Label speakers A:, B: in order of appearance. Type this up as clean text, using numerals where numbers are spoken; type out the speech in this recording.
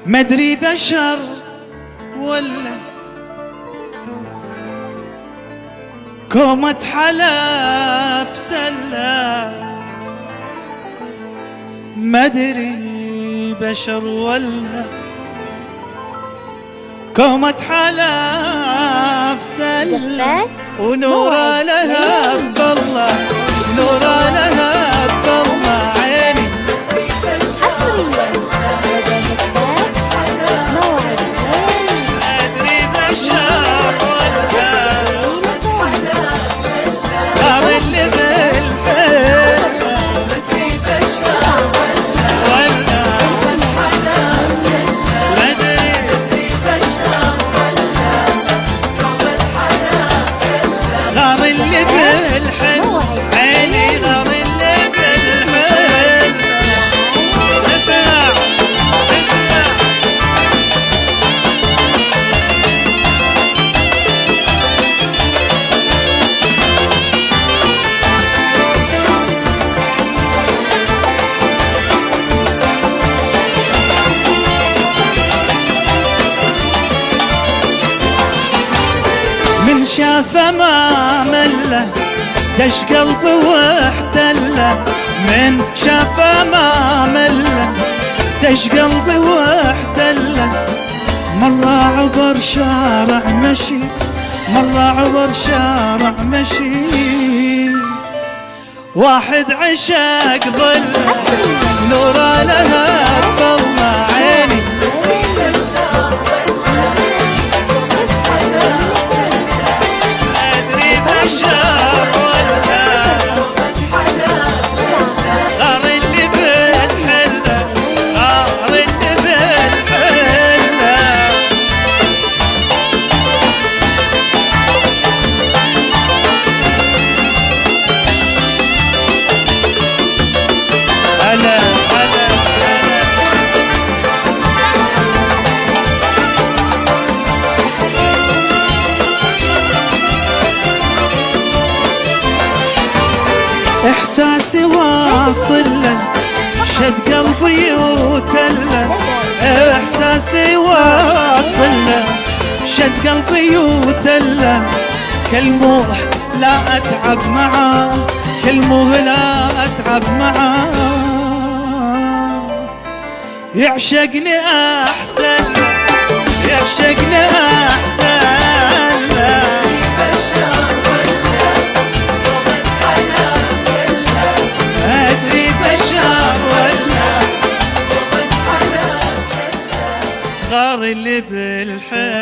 A: مدري بشر ولا كومة حلب سلة، مدري بشر ولا كومة حلب سلة، ونورا لها بالله، نورا لها بالله عيني.
B: حصريا موعد
A: مدري بشر ولا دار اللي بالحلم، مدري بشر ولا مدري بشر ولا غار اللي بالحلم عيني، غار اللي بالحلم. اسمع اسمع من شافه ما مله، دش قلبي واحتله، من شافه ما مله، دش قلبي واحتله. مرة عبر شارع مشي، مرة عبر شارع مشي، واحد عشاق ظله، نورا لها بالله عيني. مدري بشر ولا غار اللي بالحلة، غار اللي بالحلة. هلا هلا إحساسي واصل له، شد قلبي وتله، إحساسي واصل له، شد قلبي وتله. كلموه لا أتعب معاه، كلموه لا أتعب معاه، يعشقني أحسن له، يعشقني أحسن له. مدري بشر ولا غار اللي بالحل.